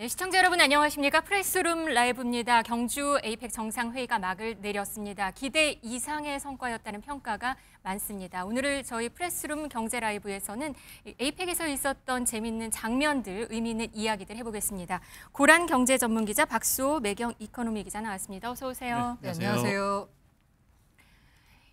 네, 시청자 여러분 안녕하십니까? 프레스룸 라이브입니다. 경주 에이펙 정상회의가 막을 내렸습니다. 기대 이상의 성과였다는 평가가 많습니다. 오늘 저희 프레스룸 경제 라이브에서는 에이펙에서 있었던 재미있는 장면들, 의미 있는 이야기들 해보겠습니다. 고란 경제 전문 기자 박수호 매경 이코노미 기자 나왔습니다. 어서 오세요. 네, 안녕하세요.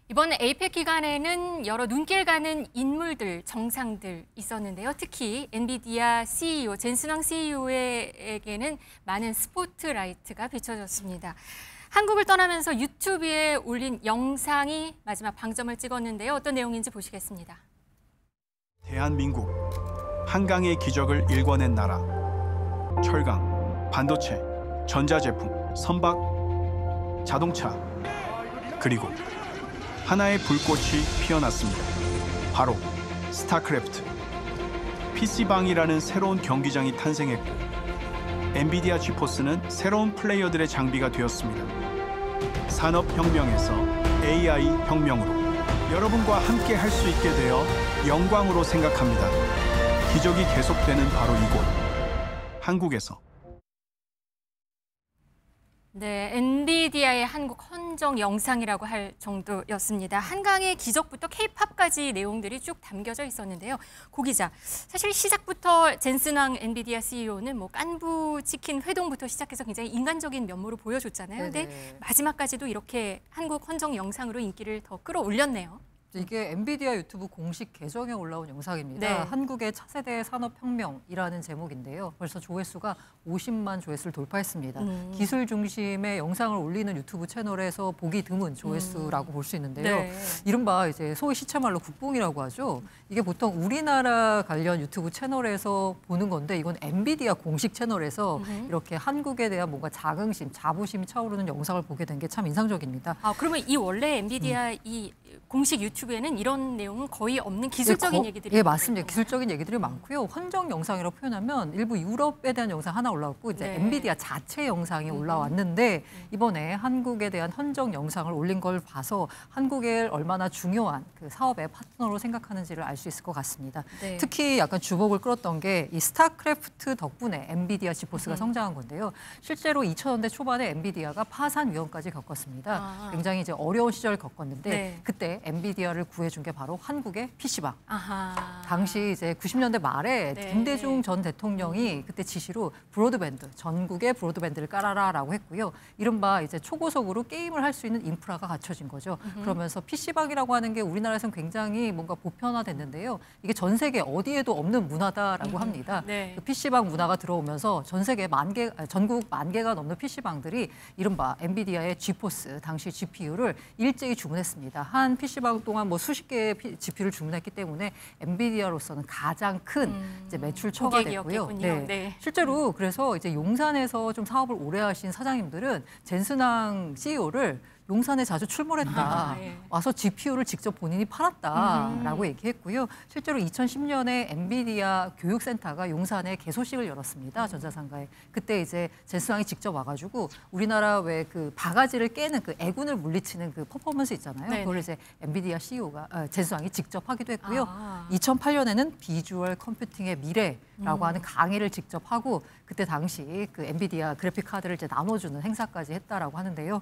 이번 에이펙 기간에는 여러 눈길 가는 인물들, 정상들 있었는데요. 특히 엔비디아 CEO, 젠슨왕 CEO에게는 많은 스포트라이트가 비춰졌습니다. 한국을 떠나면서 유튜브에 올린 영상이 마지막 방점을 찍었는데요. 어떤 내용인지 보시겠습니다. 대한민국, 한강의 기적을 일궈낸 나라. 철강, 반도체, 전자제품, 선박, 자동차, 그리고 하나의 불꽃이 피어났습니다. 바로 스타크래프트. PC방이라는 새로운 경기장이 탄생했고 엔비디아 지포스는 새로운 플레이어들의 장비가 되었습니다. 산업혁명에서 AI 혁명으로 여러분과 함께 할 수 있게 되어 영광으로 생각합니다. 기적이 계속되는 바로 이곳, 한국에서. 네, 엔비디아의 한국 헌정 영상이라고 할 정도였습니다. 한강의 기적부터 K-팝까지 내용들이 쭉 담겨져 있었는데요. 고 기자, 사실 시작부터 젠슨왕 엔비디아 CEO는 깐부 치킨 회동부터 시작해서 굉장히 인간적인 면모로 보여줬잖아요. 근데 마지막까지도 이렇게 한국 헌정 영상으로 인기를 더 끌어올렸네요. 이게 엔비디아 유튜브 공식 계정에 올라온 영상입니다. 네. 한국의 차세대 산업혁명이라는 제목인데요. 벌써 조회수가 50만 조회수를 돌파했습니다. 기술 중심의 영상을 올리는 유튜브 채널에서 보기 드문 조회수라고 볼 수 있는데요. 네. 이른바 이제 소위 시체말로 국뽕이라고 하죠. 이게 보통 우리나라 관련 유튜브 채널에서 보는 건데 이건 엔비디아 공식 채널에서 이렇게 한국에 대한 뭔가 자긍심, 자부심이 차오르는 영상을 보게 된 게 참 인상적입니다. 그러면 이 원래 엔비디아 이 공식 유튜브에는 이런 내용은 거의 없는 기술적인 얘기들이 맞습니다. 기술적인 얘기들이 많고요. 헌정 영상이라고 표현하면 일부 유럽에 대한 영상 하나 올라왔고 이제 엔비디아 자체 영상이 올라왔는데 이번에 한국에 대한 헌정 영상을 올린 걸 봐서 한국에 얼마나 중요한 그 사업의 파트너로 생각하는지를 알 수 있을 것 같습니다. 네. 특히 약간 주목을 끌었던 게 이 스타크래프트 덕분에 엔비디아 지포스가 성장한 건데요. 실제로 2000년대 초반에 엔비디아가 파산 위험까지 겪었습니다. 굉장히 이제 어려운 시절을 겪었는데 그때 엔비디아를 구해준 게 바로 한국의 PC방. 당시 이제 90년대 말에 김대중 전 대통령이 그때 지시로 브로드밴드, 전국에 브로드밴드를 깔아라라고 했고요. 이른바 이제 초고속으로 게임을 할 수 있는 인프라가 갖춰진 거죠. 그러면서 PC방이라고 하는 게 우리나라에서는 굉장히 뭔가 보편화됐는데요. 이게 전 세계 어디에도 없는 문화다라고 합니다. 그 PC방 문화가 들어오면서 전 세계 전국 10,000개가 넘는 PC방들이 이른바 엔비디아의 지포스, 당시 GPU를 일제히 주문했습니다. 한 PC방 동안 수십 개의 GPU를 주문했기 때문에 엔비디아로서는 가장 큰 이제 매출처가 됐고요. 실제로 그래서 이제 용산에서 좀 사업을 오래 하신 사장님들은 젠슨왕 CEO를 용산에 자주 출몰했다. 와서 GPU를 직접 본인이 팔았다라고 얘기했고요. 실제로 2010년에 엔비디아 교육센터가 용산에 개소식을 열었습니다. 전자상가에. 그때 이제 젠슨왕이 직접 와가지고 우리나라 왜 그 바가지를 깨는 그 애군을 물리치는 그 퍼포먼스 있잖아요. 그걸 이제 엔비디아 CEO가 젠슨왕이 직접 하기도 했고요. 2008년에는 비주얼 컴퓨팅의 미래라고 하는 강의를 직접 하고 그때 당시 그 엔비디아 그래픽 카드를 이제 나눠주는 행사까지 했다라고 하는데요.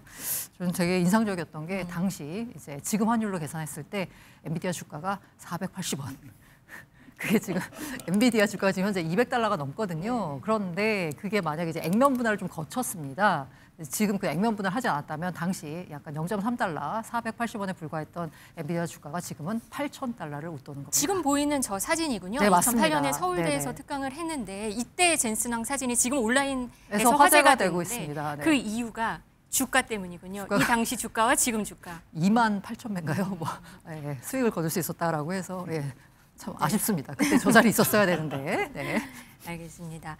저는 되게 인상적이었던 게 당시 이제 지금 환율로 계산했을 때 엔비디아 주가가 480원. 그게 지금 엔비디아 주가가 지금 현재 $200가 넘거든요. 그런데 그게 만약에 이제 액면 분할을 좀 거쳤습니다. 지금 그 액면 분할을 하지 않았다면 당시 약간 0.3달러, 480원에 불과했던 엔비디아 주가가 지금은 $8,000를 웃도는 겁니다. 지금 보이는 저 사진이군요. 네, 2008년에 서울대에서 특강을 했는데 이때 젠슨왕 사진이 지금 온라인에서 화제가 되고 있습니다. 그 이유가 주가 때문이군요. 이 당시 주가와 지금 주가. 28,000배인가요? 수익을 거둘 수 있었다라고 해서 참 아쉽습니다. 그때 저 자리에 있었어야 되는데. 알겠습니다.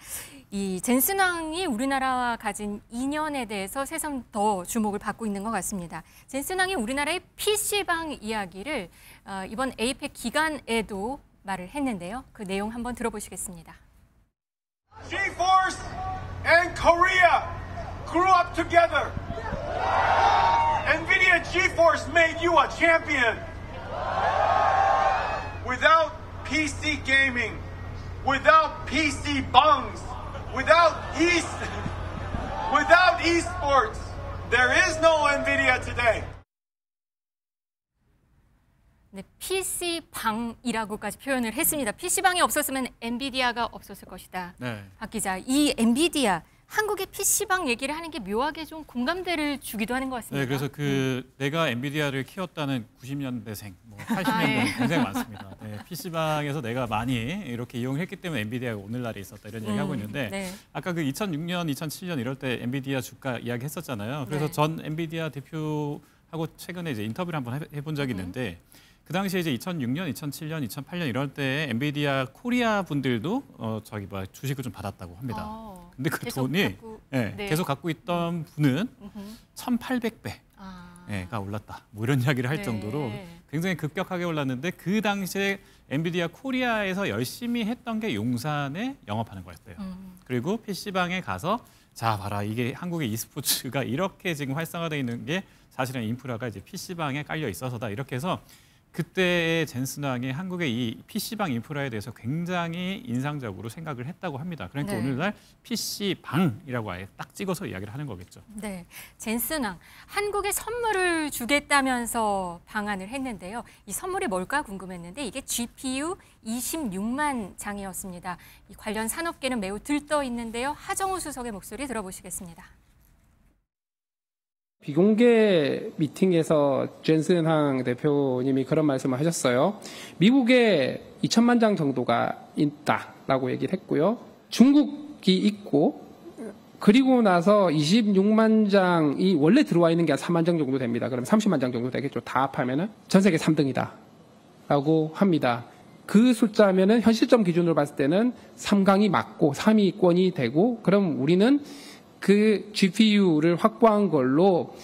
이 젠슨왕이 우리나라와 가진 인연에 대해서 새삼 더 주목을 받고 있는 것 같습니다. 젠슨왕이 우리나라의 PC방 이야기를 이번 에이펙 기간에도 말을 했는데요. 그 내용 한번 들어보시겠습니다. GeForce and Korea grew up together. NVIDIA GeForce made you a champion. Without PC gaming, without PC bungs, without Without esports, there is no NVIDIA today. 네, PC방이라고까지 표현을 했습니다. PC방이 없었으면 엔비디아가 없었을 것이다. 네. 박 기자, 이 엔비디아, 한국의 PC방 얘기를 하는 게 묘하게 좀 공감대를 주기도 하는 것 같습니다. 네, 그래서 내가 엔비디아를 키웠다는 90년대생, 80년대 굉장히 많습니다. 네, PC방에서 내가 많이 이렇게 이용했기 때문에 엔비디아가 오늘날에 있었다 이런 얘기하고 있는데 네. 아까 그 2006년, 2007년 이럴 때 엔비디아 주가 이야기했었잖아요. 그래서 네. 전 엔비디아 대표하고 최근에 이제 인터뷰를 한번 해본 적이 있는데 그 당시에 이제 2006년, 2007년, 2008년 이럴 때 엔비디아 코리아 분들도 주식을 좀 받았다고 합니다. 근데 그 돈이 네. 계속 갖고 있던 분은 1,800배. 가 올랐다. 뭐 이런 이야기를 할 정도로 굉장히 급격하게 올랐는데 그 당시에 엔비디아 코리아에서 열심히 했던 게 용산에 영업하는 거였어요. 그리고 PC방에 가서 자 봐라 이게 한국의 e스포츠가 이렇게 지금 활성화되어 있는 게 사실은 인프라가 이제 PC방에 깔려 있어서다. 이렇게 해서 그때의 젠슨 왕이 한국의 이 PC방 인프라에 대해서 굉장히 인상적으로 생각을 했다고 합니다. 그러니까 오늘날 PC방이라고 아예 딱 찍어서 이야기를 하는 거겠죠. 네, 젠슨 왕, 한국에 선물을 주겠다면서 방한을 했는데요. 이 선물이 뭘까 궁금했는데 이게 GPU 26만 장이었습니다. 이 관련 산업계는 매우 들떠 있는데요. 하정우 수석의 목소리 들어보시겠습니다. 비공개 미팅에서 젠슨 항 대표님이 그런 말씀을 하셨어요. 미국에 2천만 장 정도가 있다라고 얘기를 했고요. 중국이 있고 그리고 나서 26만 장이 원래 들어와 있는 게 한 4만 장 정도 됩니다. 그럼 30만 장 정도 되겠죠. 다 합하면은 전 세계 3등이다라고 합니다. 그 숫자면은 현실점 기준으로 봤을 때는 3강이 맞고 3위권이 되고 그럼 우리는 그 GPU를 확보한 걸로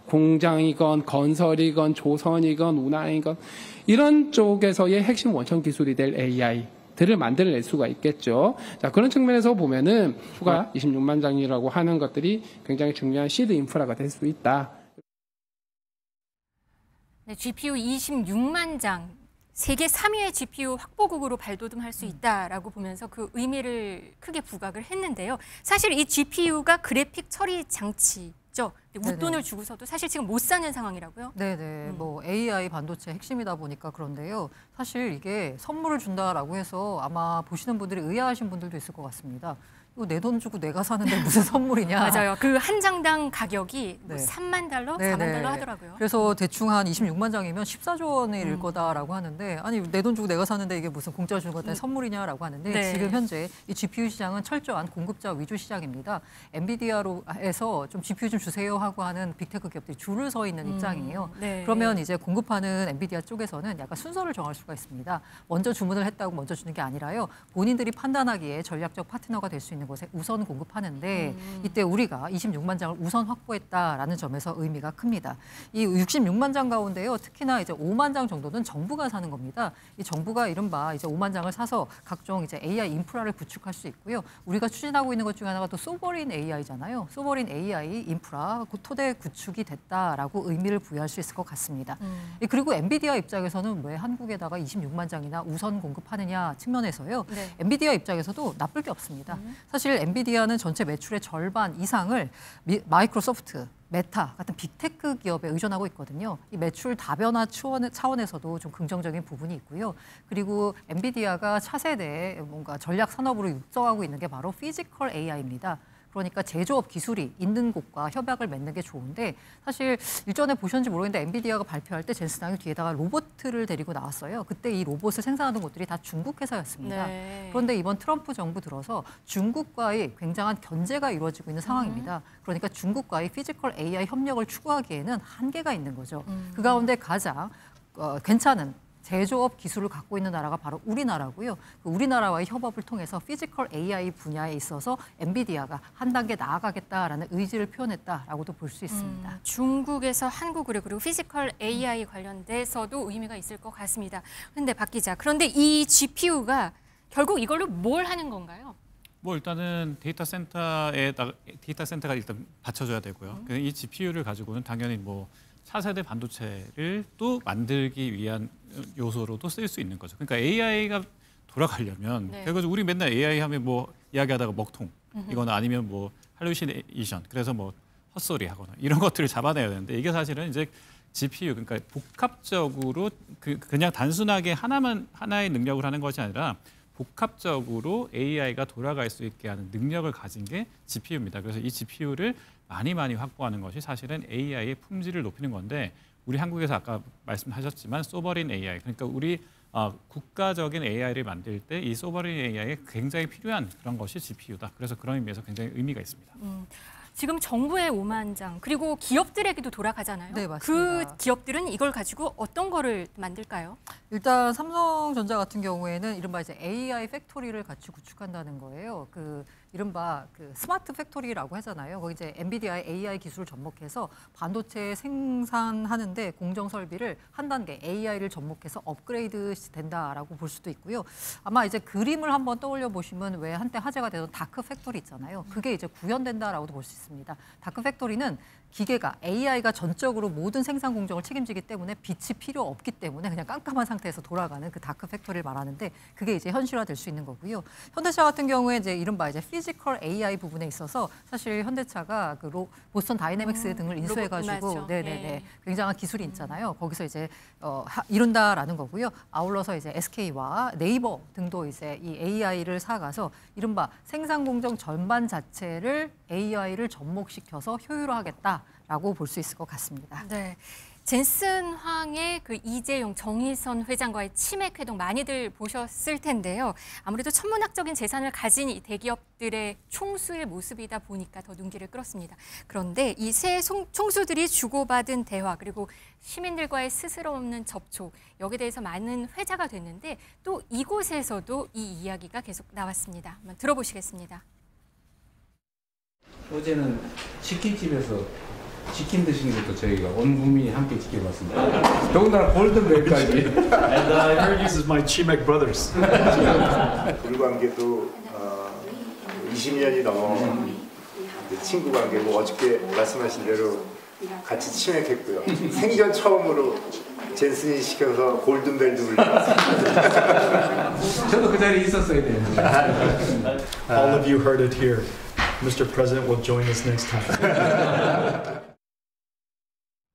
공장이건 건설이건 조선이건 운항이건 이런 쪽에서의 핵심 원천 기술이 될 AI들을 만들어낼 수가 있겠죠. 자, 그런 측면에서 보면은 추가 26만 장이라고 하는 것들이 굉장히 중요한 시드 인프라가 될 수 있다. 네, GPU 26만 장. 세계 3위의 GPU 확보국으로 발돋움할 수 있다라고 보면서 그 의미를 크게 부각을 했는데요. 사실 이 GPU가 그래픽 처리 장치죠. 웃돈을 주고서도 사실 지금 못 사는 상황이라고요? 네네. 뭐 AI 반도체 핵심이다 보니까 그런데요. 사실 이게 선물을 준다라고 해서 아마 보시는 분들이 의아하신 분들도 있을 것 같습니다. 이거 내 돈 주고 내가 사는데 무슨 선물이냐. 맞아요. 그 한 장당 가격이 뭐 네. 3만 달러, 네네. 4만 달러 하더라고요. 그래서 대충 한 26만 장이면 14조 원일 거다라고 하는데 아니 내 돈 주고 내가 사는데 이게 무슨 공짜 주는 것도 선물이냐라고 하는데 네. 지금 현재 이 GPU 시장은 철저한 공급자 위주 시장입니다. 엔비디아로해서 좀 GPU 좀 주세요 하고 하는 빅테크 기업들이 줄을 서 있는 입장이에요. 네. 그러면 이제 공급하는 엔비디아 쪽에서는 약간 순서를 정할 수가 있습니다. 먼저 주문을 했다고 먼저 주는 게 아니라요. 본인들이 판단하기에 전략적 파트너가 될 수 있는 곳에 우선 공급하는데 이때 우리가 26만 장을 우선 확보했다라는 점에서 의미가 큽니다. 이 66만 장 가운데요. 특히나 이제 5만 장 정도는 정부가 사는 겁니다. 이 정부가 이른바 이제 5만 장을 사서 각종 이제 AI 인프라를 구축할 수 있고요. 우리가 추진하고 있는 것 중에 하나가 또 소버린 AI잖아요. 소버린 AI 인프라 토대 구축이 됐다라고 의미를 부여할 수 있을 것 같습니다. 그리고 엔비디아 입장에서는 왜 한국에다가 26만 장이나 우선 공급하느냐 측면에서요. 네. 엔비디아 입장에서도 나쁠 게 없습니다. 사실 엔비디아는 전체 매출의 절반 이상을 마이크로소프트, 메타 같은 빅테크 기업에 의존하고 있거든요. 이 매출 다변화 차원에서도 좀 긍정적인 부분이 있고요. 그리고 엔비디아가 차세대 뭔가 전략 산업으로 육성하고 있는 게 바로 피지컬 AI입니다. 그러니까 제조업 기술이 있는 곳과 협약을 맺는 게 좋은데 사실 일전에 보셨는지 모르겠는데 엔비디아가 발표할 때 젠슨 왕이 뒤에다가 로봇을 데리고 나왔어요. 그때 이 로봇을 생산하던 곳들이 다 중국 회사였습니다. 네. 그런데 이번 트럼프 정부 들어서 중국과의 굉장한 견제가 이루어지고 있는 상황입니다. 그러니까 중국과의 피지컬 AI 협력을 추구하기에는 한계가 있는 거죠. 그 가운데 가장 괜찮은 제조업 기술을 갖고 있는 나라가 바로 우리나라고요. 우리나라와의 협업을 통해서 피지컬 AI 분야에 있어서 엔비디아가 한 단계 나아가겠다라는 의지를 표현했다라고도 볼 수 있습니다. 중국에서 한국으로 그리고 피지컬 AI 관련돼서도 의미가 있을 것 같습니다. 그런데 박 기자, 그런데 이 GPU가 결국 이걸로 뭘 하는 건가요? 뭐 일단은 데이터 센터가 일단 받쳐줘야 되고요. 이 GPU를 가지고는 당연히 뭐 차세대 반도체를 또 만들기 위한 요소로도 쓸 수 있는 거죠. 그러니까 AI가 돌아가려면 네. 결국 우리 맨날 AI 하면 뭐 이야기하다가 먹통 이거는 아니면 뭐 할루시네이션, 그래서 뭐 헛소리 하거나 이런 것들을 잡아내야 되는데 이게 사실은 이제 GPU, 그러니까 복합적으로 그냥 단순하게 하나의 능력을 하는 것이 아니라 복합적으로 AI가 돌아갈 수 있게 하는 능력을 가진 게 GPU입니다. 그래서 이 GPU를 많이 확보하는 것이 사실은 AI의 품질을 높이는 건데 우리 한국에서 아까 말씀하셨지만 소버린 AI, 그러니까 우리 국가적인 AI를 만들 때 이 소버린 AI에 굉장히 필요한 그런 것이 GPU다. 그래서 그런 의미에서 굉장히 의미가 있습니다. 지금 정부의 5만 장 그리고 기업들에게도 돌아가잖아요. 네, 맞습니다. 그 기업들은 이걸 가지고 어떤 거를 만들까요? 일단 삼성전자 같은 경우에는 이른바 이제 AI 팩토리를 같이 구축한다는 거예요. 이른바 스마트 팩토리라고 하잖아요. 거기 이제 엔비디아의 AI 기술을 접목해서 반도체 생산하는데 공정 설비를 한 단계 AI를 접목해서 업그레이드 된다라고 볼 수도 있고요. 아마 이제 그림을 한번 떠올려 보시면 왜 한때 화제가 되던 다크 팩토리 있잖아요. 그게 이제 구현된다라고도 볼 수 있습니다. 다크 팩토리는 기계가 AI가 전적으로 모든 생산 공정을 책임지기 때문에 빛이 필요 없기 때문에 그냥 깜깜한 상태에서 돌아가는 그 다크 팩토리를 말하는데 그게 이제 현실화될 수 있는 거고요. 현대차 같은 경우에 이제 이른바 이제 피지컬 AI 부분에 있어서 사실 현대차가 보스턴 다이내믹스 등을 인수해가지고 네네네 굉장한 기술이 있잖아요. 거기서 이제 이룬다라는 거고요. 아울러서 이제 SK와 네이버 등도 이제 이 AI를 사가서 이른바 생산 공정 전반 자체를 AI를 접목시켜서 효율화하겠다라고 볼 수 있을 것 같습니다. 네. 젠슨 황의 그 이재용, 정의선 회장과의 치맥 회동 많이들 보셨을 텐데요. 아무래도 천문학적인 재산을 가진 이 대기업들의 총수의 모습이다 보니까 더 눈길을 끌었습니다. 그런데 이 세 총수들이 주고받은 대화 그리고 시민들과의 스스럼 없는 접촉 여기에 대해서 많은 회자가 됐는데 또 이곳에서도 이 이야기가 계속 나왔습니다. 한번 들어보시겠습니다. 어제는 치킨집에서 치킨 드시는 것도 저희가 온 국민이 함께 지켜봤습니다. 더군다나 골든벨까지. And I heard this is my Chimek brothers. 물 관계도 20년이 넘은 친구 관계고 어저께 말씀하신 대로 같이 치맥했고요. 생전 처음으로 젠슨이 시켜서 골든벨도 울렸습니다. 저도 그 자리에 있었어야 되는데. All of you heard it here. Mr. President will join us next time.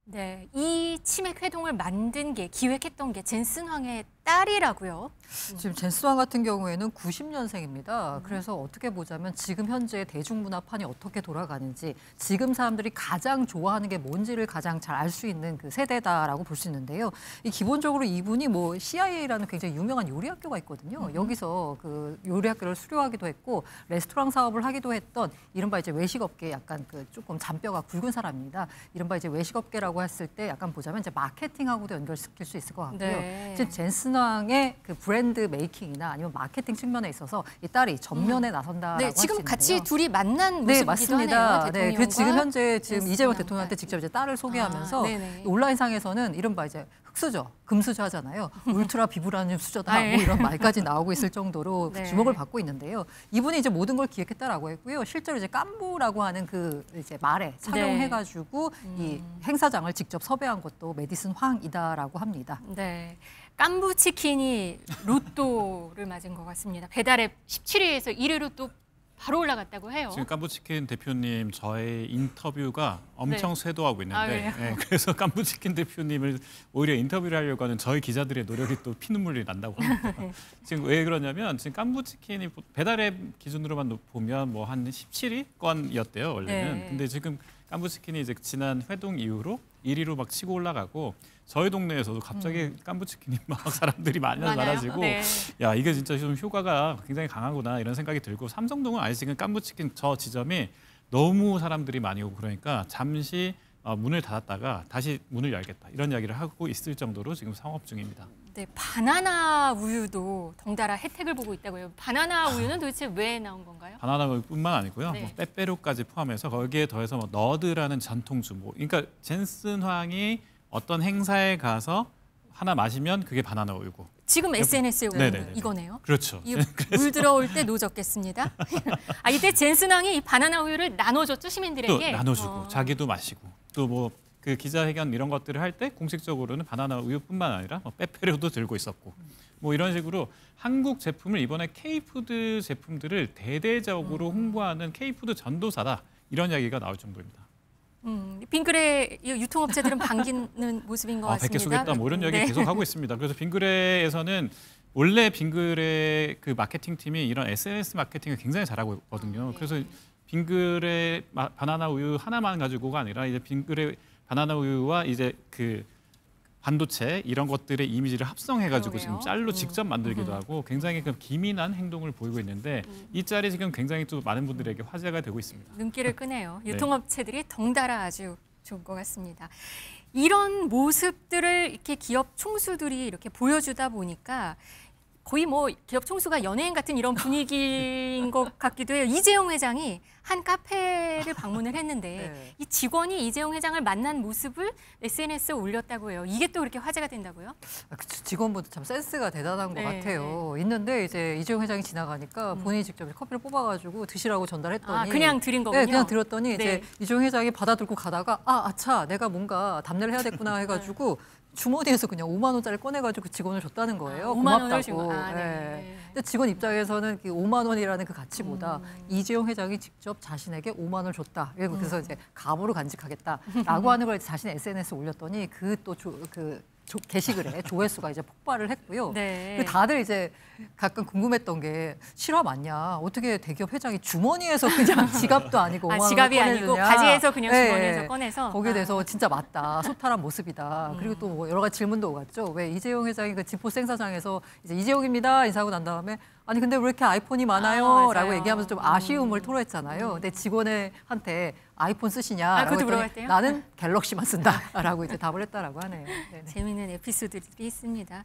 네, 이 치맥 회동을 만든 게 기획했던 게 젠슨 황의 딸이라고요. 지금 젠슨 황 같은 경우에는 90년생입니다. 그래서 어떻게 보자면 지금 현재 대중문화판이 어떻게 돌아가는지 지금 사람들이 가장 좋아하는 게 뭔지를 가장 잘 알 수 있는 그 세대다라고 볼 수 있는데요. 기본적으로 이분이 뭐 CIA라는 굉장히 유명한 요리학교가 있거든요. 여기서 그 요리학교를 수료하기도 했고 레스토랑 사업을 하기도 했던 이른바 이제 외식업계 약간 조금 잔뼈가 굵은 사람입니다. 이른바 이제 외식업계라고 했을 때 약간 보자면 이제 마케팅하고도 연결시킬 수 있을 것 같고요. 네. 지금 젠슨 황의 그 브랜드 메이킹이나 아니면 마케팅 측면에 있어서 이 딸이 전면에 나선다라고 네, 할 수 지금 있는데요. 같이 둘이 만난 모습이기도 네, 맞습니다. 하네요. 네, 그 지금 현재 젠슨 이재용 양딸. 대통령한테 직접 이제 딸을 소개하면서 네네. 온라인상에서는 이른바 이제 흑수저, 금수저 하잖아요. 울트라 비브라늄 수저다 뭐 이런 말까지 나오고 있을 정도로 네. 주목을 받고 있는데요. 이분이 이제 모든 걸 기획했다라고 했고요. 실제로 이제 깐부라고 하는 그 이제 말에 착용해가지고 이 행사장을 직접 섭외한 것도 메디슨 황이다라고 합니다. 네. 깐부 치킨이 로또를 맞은 것 같습니다. 배달앱 17위에서 1위로 또 바로 올라갔다고 해요. 지금 깐부치킨 대표님 저의 인터뷰가 엄청 쇄도하고 있는데 그래서 깐부치킨 대표님을 오히려 인터뷰를 하려고 하는 저희 기자들의 노력이 또 피눈물이 난다고 합니다. 지금 왜 그러냐면 지금 깐부치킨이 배달앱 기준으로만 보면 뭐 한 17위권이었대요 원래는. 네. 근데 지금 깐부치킨이 이제 지난 회동 이후로 1위로 막 치고 올라가고 저희 동네에서도 갑자기 깐부치킨이 막 사람들이 많아지고 야 이게 진짜 좀 효과가 굉장히 강하구나 이런 생각이 들고 삼성동은 아직 지금 깐부치킨 저 지점이 너무 사람들이 많이 오고 그러니까 잠시 문을 닫았다가 다시 문을 열겠다 이런 이야기를 하고 있을 정도로 지금 상업 중입니다. 네, 바나나 우유도 덩달아 혜택을 보고 있다고요. 바나나 우유는 도대체 왜 나온 건가요? 바나나 우유뿐만 아니고요. 네. 뭐 빼빼로까지 포함해서 거기에 더해서 뭐 너드라는 전통주 그러니까 젠슨 황이 어떤 행사에 가서 하나 마시면 그게 바나나 우유고. 지금 SNS에 올린 이거네요. 그렇죠. 물 들어올 때 노졌겠습니다. 이때 젠슨 황이 이 바나나 우유를 나눠줬죠 시민들에게. 또 나눠주고 자기도 마시고 또 뭐 그 기자회견 이런 것들을 할 때 공식적으로는 바나나 우유뿐만 아니라 뭐 빼빼로도 들고 있었고 뭐 이런 식으로 한국 제품을 이번에 K푸드 제품들을 대대적으로 홍보하는 K푸드 전도사다 이런 이야기가 나올 정도입니다. 빙그레 유통업체들은 반기는 모습인 것 같습니다. 100개 쏘겠다 뭐 이런 이야기 네. 계속 하고 있습니다. 그래서 빙그레에서는 원래 빙그레 그 마케팅 팀이 이런 SNS 마케팅을 굉장히 잘하고 있거든요. 그래서 빙그레 바나나 우유 하나만 가지고가 아니라 이제 빙그레 바나나 우유와 이제 그 반도체 이런 것들의 이미지를 합성해가지고 지금 짤로 직접 만들기도 하고 굉장히 그 기민한 행동을 보이고 있는데 이 짤이 지금 굉장히 또 많은 분들에게 화제가 되고 있습니다. 눈길을 끄네요. 네. 유통업체들이 덩달아 아주 좋은 것 같습니다. 이런 모습들을 이렇게 기업 총수들이 이렇게 보여주다 보니까 거의 뭐 기업 총수가 연예인 같은 이런 분위기인 것 같기도 해요. 이재용 회장이 한 카페를 방문을 했는데 네. 이 직원이 이재용 회장을 만난 모습을 SNS에 올렸다고 해요. 이게 또 그렇게 화제가 된다고요? 그쵸, 직원분도 참 센스가 대단한 것 네. 같아요. 있는데 이제 이재용 회장이 지나가니까 본인이 직접 커피를 뽑아가지고 드시라고 전달했더니 그냥 드린 거군요? 네, 그냥 들었더니 이제 네. 이재용 회장이 받아들고 가다가 아차 내가 뭔가 답례를 해야 됐구나 해가지고 주머니에서 그냥 5만 원짜리 꺼내가지고 그 직원을 줬다는 거예요. 5만 원을 고맙다고. 주고. 네. 근데 직원 입장에서는 그 5만 원이라는 그 가치보다 이재용 회장이 직접 자신에게 5만 원을 줬다. 그래서 이제 갑으로 간직하겠다라고 하는 걸 자신의 SNS에 올렸더니 그 또 게시글에 조회수가 이제 폭발을 했고요. 네. 다들 이제 가끔 궁금했던 게 실화 맞냐? 어떻게 대기업 회장이 주머니에서 그냥 지갑도 아니고 5만 원을 지갑이 꺼내주냐? 아니고 바지에서 그냥 네. 주머니에서 꺼내서 거기에 대해서 진짜 맞다. 소탈한 모습이다. 그리고 또 뭐 여러 가지 질문도 오갔죠. 왜 이재용 회장이 그 지포 생사장에서 이제 이재용입니다 인사하고 난 다음에 아니 근데 왜 이렇게 아이폰이 많아요? 라고 얘기하면서 좀 아쉬움을 토로했잖아요. 근데 직원한테 아이폰 쓰시냐라고 그것도 했더니 물어봤대요? 나는 갤럭시만 쓴다라고 이제 답을 했다라고 하네요. 네네. 재미있는 에피소드들이 있습니다.